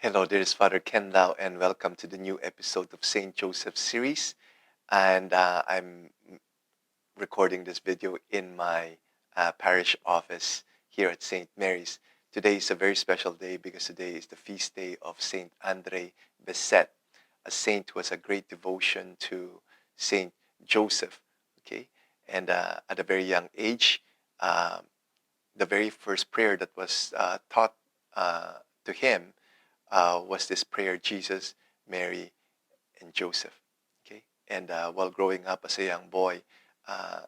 Hello, there is Father Ken Lau, and welcome to the new episode of Saint Joseph series. And I'm recording this video in my parish office here at St. Mary's. Today is a very special day because today is the feast day of Saint Andre Bessette, a saint who has a great devotion to Saint Joseph. Okay, and at a very young age, uh, the very first prayer that was taught to him was this prayer, Jesus, Mary, and Joseph. Okay, and while growing up as a young boy, uh,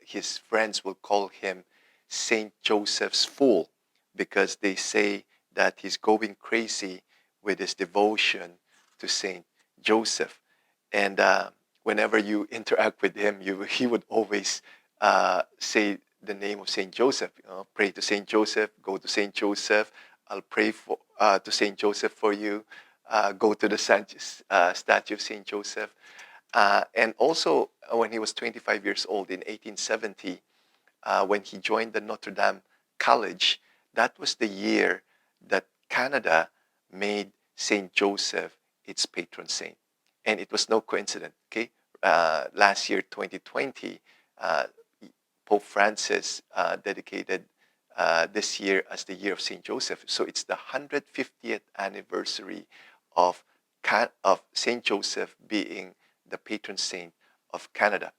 his friends will call him Saint Joseph's Fool because they say that he's going crazy with his devotion to Saint Joseph. And whenever you interact with him, he would always say the name of Saint Joseph. You know, pray to Saint Joseph, go to Saint Joseph. I'll pray for to Saint Joseph for you. Go to the statue of Saint Joseph. And also, when he was 25 years old in 1870, when he joined the Notre Dame College, that was the year that Canada made Saint Joseph its patron saint. And it was no coincidence. Okay, last year, 2020, uh, Pope Francis dedicated this year as the year of Saint Joseph. So it's the 150th anniversary of Saint Joseph being the patron saint of Canada.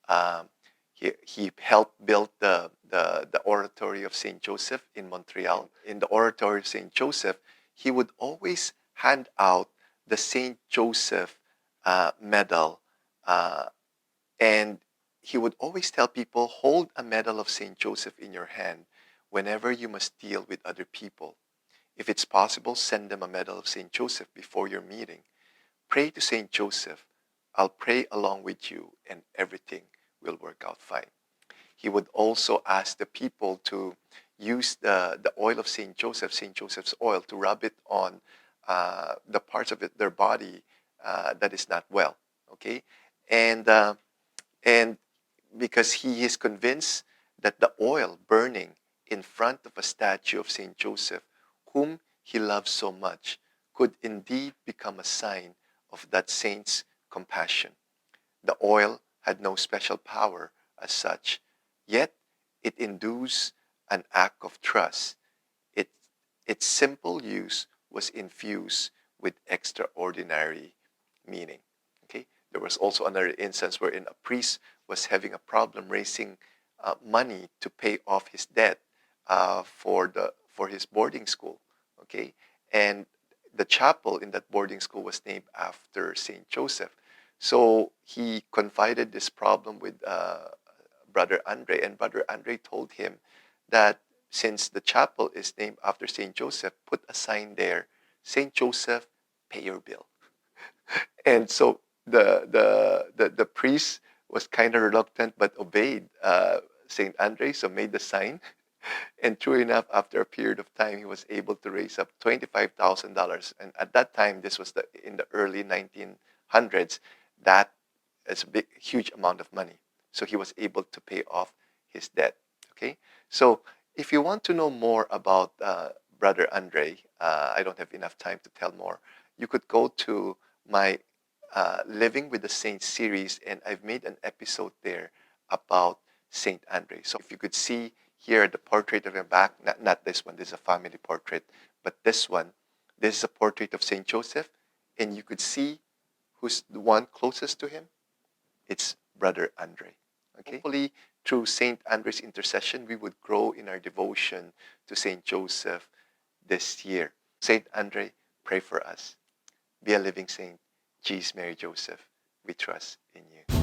Um, he helped build the oratory of Saint Joseph in Montreal. In the oratory of Saint Joseph, he would always hand out the Saint Joseph medal, and he would always tell people, hold a medal of Saint Joseph in your hand whenever you must deal with other people. If it's possible, send them a medal of Saint Joseph before your meeting. Pray to Saint Joseph. I'll pray along with you, and everything will work out fine. He would also ask the people to use the oil of Saint Joseph's oil, to rub it on the parts of their body that is not well. Okay, and and because he is convinced that the oil burning in front of a statue of Saint Joseph, whom he loves so much, could indeed become a sign of that saint's compassion. The oil had no special power as such, yet it induced an act of trust. It, its simple use was infused with extraordinary meaning. Okay? There was also another instance wherein a priest was having a problem raising money to pay off his debt for his boarding school. Okay, and the chapel in that boarding school was named after Saint Joseph. So he confided this problem with Brother Andre, and Brother Andre told him that since the chapel is named after Saint Joseph, put a sign there, Saint Joseph, pay your bill. And so the priest was kind of reluctant but obeyed Saint Andre, so made the sign. And true enough, after a period of time, he was able to raise up $25,000. And at that time, this was in the early 1900s. That is a huge amount of money. So he was able to pay off his debt. Okay, so if you want to know more about Brother Andre, I don't have enough time to tell more. You could go to my Living with the Saints series, and I've made an episode there about Saint Andre. So if you could see here the portrait of him back, not this one, this is a family portrait, but this one, this is a portrait of Saint Joseph, and you could see who's the one closest to him. It's Brother Andre. Okay. Hopefully, through Saint Andre's intercession, we would grow in our devotion to Saint Joseph this year. Saint Andre, pray for us. Be a living saint. Jesus, Mary, Joseph, we trust in you.